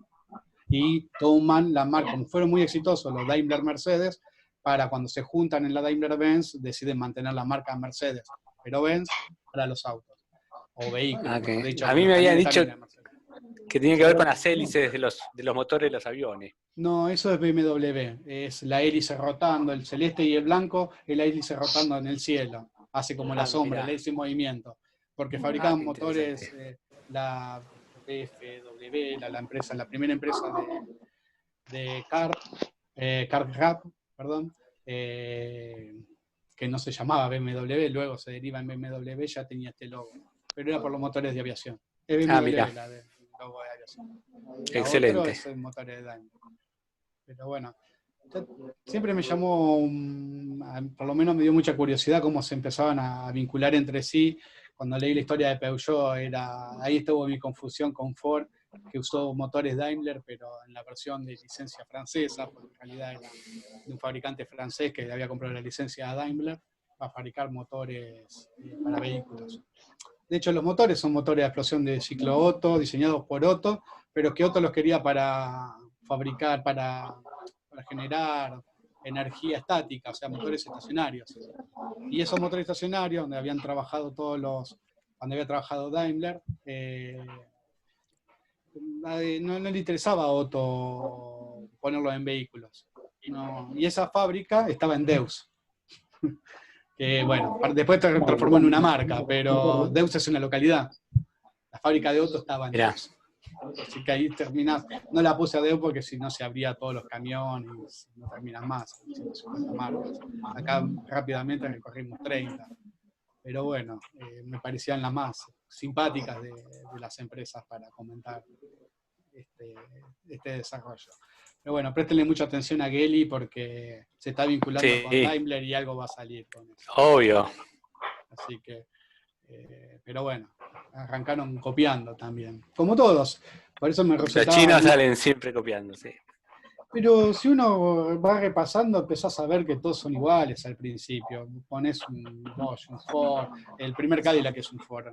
Y toman la marca, como fueron muy exitosos los Daimler-Mercedes, para cuando se juntan en la Daimler-Benz, deciden mantener la marca Mercedes, pero Benz para los autos o vehículos. Okay. De hecho, a mí me habían dicho que tiene que ver con las hélices de los motores de los aviones. No, eso es BMW. Es la hélice rotando, el celeste y el blanco, es la hélice rotando en el cielo. Hace como la sombra, el hélice en movimiento. Porque fabricaban motores, la BMW, la empresa, la primera empresa de CarRap, perdón, que no se llamaba BMW, luego se deriva en BMW, ya tenía este logo. Pero era por los motores de aviación. Es BMW la del logo de aviación. Excelente. Otro es el motor de Daimler. Pero bueno, siempre me llamó, por lo menos me dio mucha curiosidad cómo se empezaban a vincular entre sí. Cuando leí la historia de Peugeot, ahí estuvo mi confusión con Ford, que usó motores Daimler, pero en la versión de licencia francesa, porque en realidad era de un fabricante francés que había comprado la licencia a Daimler para fabricar motores para vehículos. De hecho, los motores son motores de explosión de ciclo Otto, diseñados por Otto, pero que Otto los quería para fabricar, para generar energía estática, o sea, motores estacionarios. Y esos motores estacionarios, donde habían trabajado cuando había trabajado Daimler, no le interesaba a Otto ponerlo en vehículos. No, y esa fábrica estaba en Deus. Que bueno, después se transformó en una marca, pero Deus es una localidad. La fábrica de Otto estaba en Deus. Así que ahí terminás. No la puse a Deus porque si no se abría todos los camiones y no terminan más. 150 marcas. Acá rápidamente recorrimos 30. Pero bueno, me parecían las más simpáticas de las empresas para comentar este desarrollo. Pero bueno, préstenle mucha atención a Geely porque se está vinculando con Daimler y algo va a salir con eso. Obvio. Así que, pero bueno, arrancaron copiando también. Como todos. Por eso me resultaba... Los chinos salen siempre copiando, sí. Pero si uno va repasando, empezás a ver que todos son iguales al principio. Pones un Dodge, un Ford, el primer Cadillac es un Ford.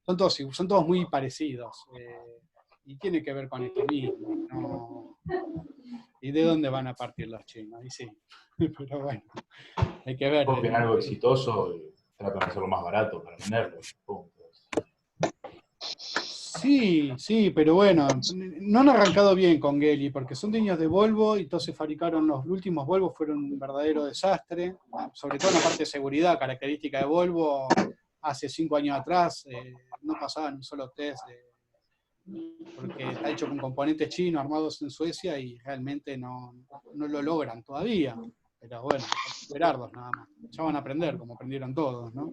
Son todos muy parecidos. Y tiene que ver con esto mismo, ¿no? ¿Y de dónde van a partir los chinos? Y sí, pero bueno, hay que ver. Copian algo exitoso y tratan de hacerlo más barato para venderlo. Sí, sí, pero bueno, no han arrancado bien con Geely, porque son dueños de Volvo y entonces fabricaron los últimos Volvo, fueron un verdadero desastre, sobre todo en la parte de seguridad, característica de Volvo, hace 5 años atrás no pasaban un solo test, porque está hecho con componentes chinos armados en Suecia y realmente no lo logran todavía, pero bueno, esperarlos nada más, ya van a aprender como aprendieron todos, ¿no?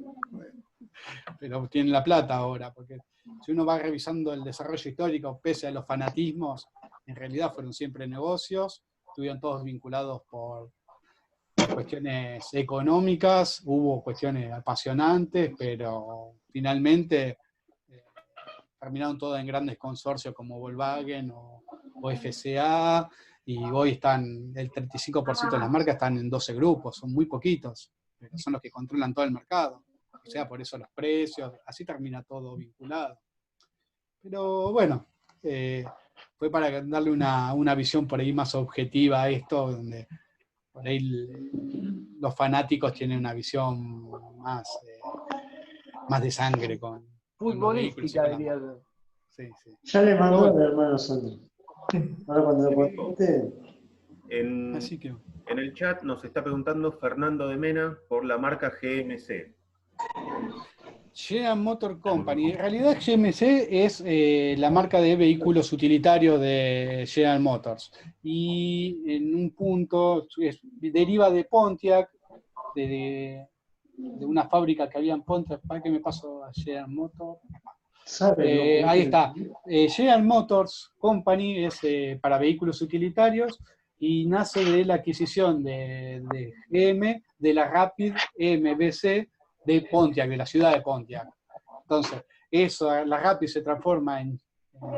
Pero tienen la plata ahora, porque si uno va revisando el desarrollo histórico, pese a los fanatismos, en realidad fueron siempre negocios, estuvieron todos vinculados por cuestiones económicas, hubo cuestiones apasionantes, pero finalmente terminaron todos en grandes consorcios como Volkswagen o FCA, y hoy están, el 35% de las marcas están en 12 grupos, son muy poquitos, pero son los que controlan todo el mercado. O sea, por eso los precios, así termina todo vinculado. Pero bueno, fue para darle una visión por ahí más objetiva a esto, donde por ahí los fanáticos tienen una visión más de sangre con los vehículos. Futbolística, diría yo. Sí, sí. Ya le mandó al hermano Sandro. Ahora cuando lo conteste. Así que... En el chat nos está preguntando Fernando de Mena por la marca GMC. General Motor Company. En realidad GMC es la marca de vehículos utilitarios de General Motors. Y en un punto deriva de Pontiac, de una fábrica que había en Pontiac. ¿Para qué me paso a General Motors? Ahí está. General Motors Company es para vehículos utilitarios y nace de la adquisición de GM de la Rapid EMBC de Pontiac, de la ciudad de Pontiac. Entonces, la Rapid se transforma en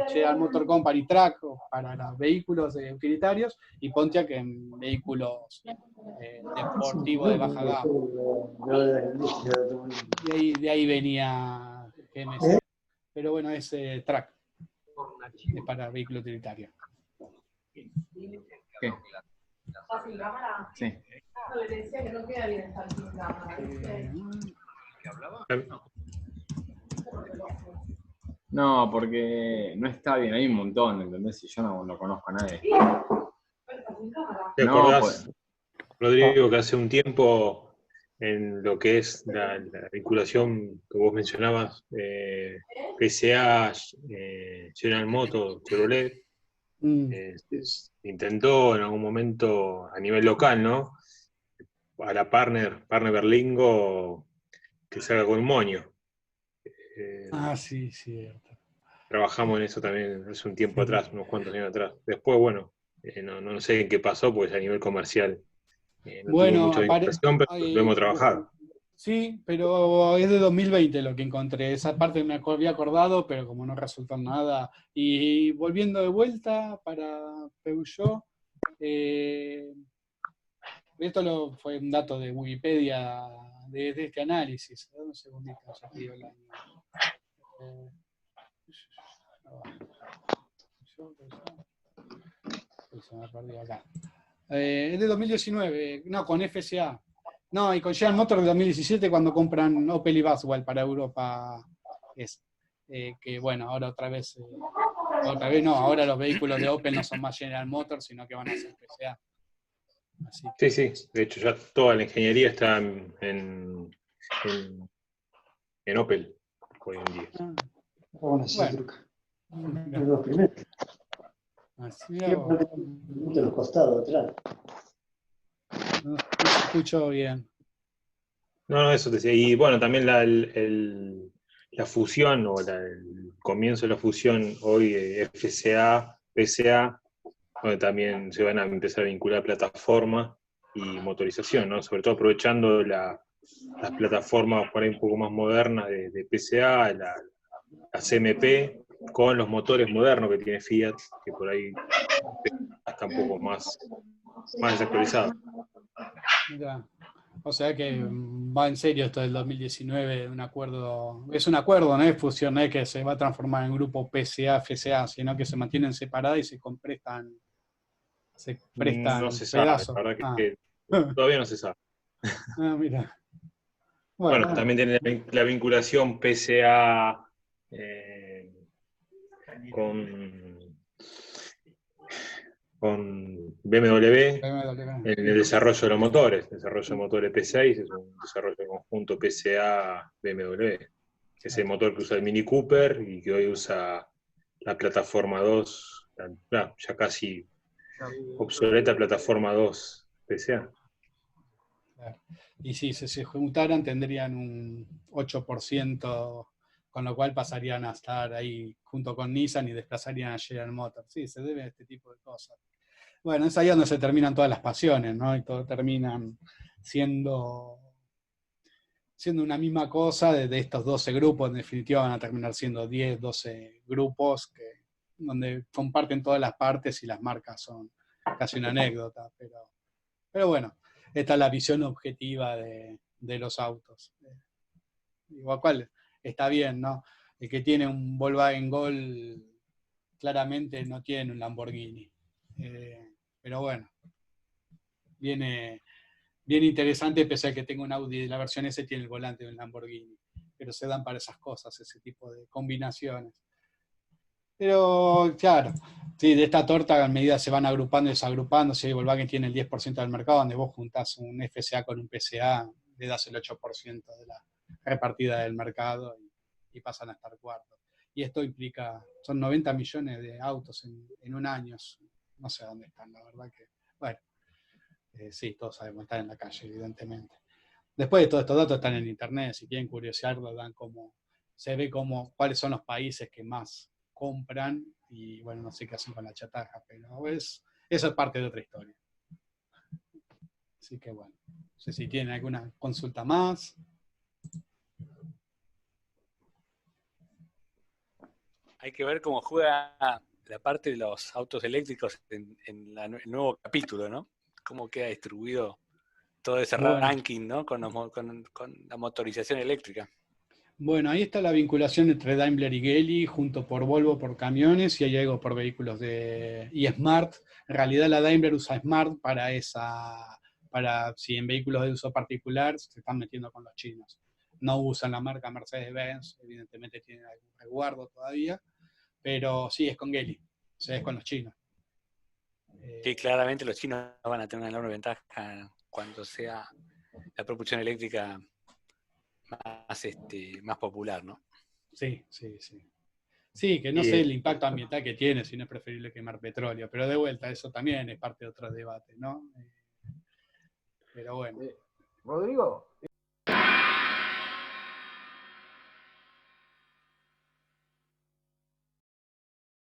General Motor Company Truck para los vehículos utilitarios y Pontiac en vehículos deportivos de baja gama. De ahí venía GMC. Pero bueno, es Truck. Es para vehículo utilitario. ¿Qué? Sí. Le decía que no queda bien estar sin cámara. No, porque no está bien, hay un montón, ¿entendés? Y yo no conozco a nadie. ¿Te acordás, Rodrigo, que hace un tiempo en lo que es la vinculación que vos mencionabas, PSA, General Motors, Chevrolet, intentó en algún momento a nivel local, ¿no? A la partner Berlingo que salga con un moño. Sí, cierto. Trabajamos en eso también hace un tiempo atrás, unos cuantos años atrás. Después, bueno, no sé en qué pasó, porque a nivel comercial no tuvo mucha vinculación, pero lo hemos trabajado. Sí, pero es de 2020 lo que encontré. Esa parte me había acordado, pero como no resultó nada. Y volviendo de vuelta para Peugeot, esto fue un dato de Wikipedia de este análisis. Un segundito, ya te digo el año. Se me perdió acá. Es de 2019, no, con FCA. No, y con General Motors de 2017 cuando compran Opel y Buswell para Europa. Que bueno, ahora otra vez no, ahora los vehículos de Opel no son más General Motors, sino que van a ser FCA. Así que... Sí, de hecho ya toda la ingeniería está en Opel hoy en día. Bueno, los primeros. Así de los costados, atrás. No se escuchó bien. No, eso te decía. Y bueno, también la fusión o el comienzo de la fusión hoy FCA, PSA, donde también se van a empezar a vincular plataforma y motorización, ¿no? Sobre todo aprovechando las plataformas por ahí un poco más modernas de PSA, la CMP, con los motores modernos que tiene Fiat, que por ahí está un poco más desactualizado. Mirá. O sea que va en serio esto del 2019, un acuerdo, es un acuerdo, no es fusión, no es que se va a transformar en grupo PCA, FCA, sino que se mantienen separadas y se prestan No se sabe, pedazos. la verdad que todavía no se sabe. Mira. Bueno, también tiene la vinculación PCA con BMW en el desarrollo de los motores. El desarrollo de motores P6 es un desarrollo conjunto PCA-BMW. Es el motor que usa el Mini Cooper y que hoy usa la plataforma 2, ya casi obsoleta plataforma 2 PCA. Y si se juntaran tendrían un 8%, con lo cual pasarían a estar ahí junto con Nissan y desplazarían a General Motors. Sí, se debe a este tipo de cosas. Bueno, es ahí donde se terminan todas las pasiones, ¿no? Y todo terminan siendo una misma cosa de estos 12 grupos. En definitiva van a terminar siendo 10, 12 grupos donde comparten todas las partes y las marcas son casi una anécdota. Pero bueno, esta es la visión objetiva de los autos. Igual cual está bien, ¿no? El que tiene un Volkswagen Gol claramente no tiene un Lamborghini. Pero bueno, viene interesante, pese a que tenga un Audi de la versión S, tiene el volante de un Lamborghini. Pero se dan para esas cosas, ese tipo de combinaciones. Pero, claro, sí, de esta torta a medida se van agrupando y desagrupando. Si Volkswagen tiene el 10% del mercado, donde vos juntás un FCA con un PCA, le das el 8% de la repartida del mercado y pasan a estar cuartos. Y esto implica, son 90 millones de autos en un año. No sé dónde están, la verdad que, bueno, sí, todos sabemos, están en la calle, evidentemente. Después de todos estos datos están en internet, si quieren curiosearlo, se ve cuáles son los países que más compran, y bueno, no sé qué hacen con la chatarra, pero eso es parte de otra historia. Así que bueno, no sé si tienen alguna consulta más. Hay que ver cómo juega la parte de los autos eléctricos en el nuevo capítulo, ¿no? Cómo queda distribuido todo ese ranking, ¿no? Con la motorización eléctrica. Bueno, ahí está la vinculación entre Daimler y Geely, junto por Volvo por camiones, y hay algo por vehículos y Smart. En realidad la Daimler usa Smart para si en vehículos de uso particular se están metiendo con los chinos. No usan la marca Mercedes-Benz, evidentemente tienen algún resguardo todavía, pero sí, es con Geely, o sea, es con los chinos. Sí, claramente los chinos van a tener una enorme ventaja cuando sea la propulsión eléctrica más popular, ¿no? Sí. Sí, que no sé el impacto ambiental que tiene, si no es preferible quemar petróleo, pero de vuelta, eso también es parte de otro debate, ¿no? Pero bueno. Rodrigo,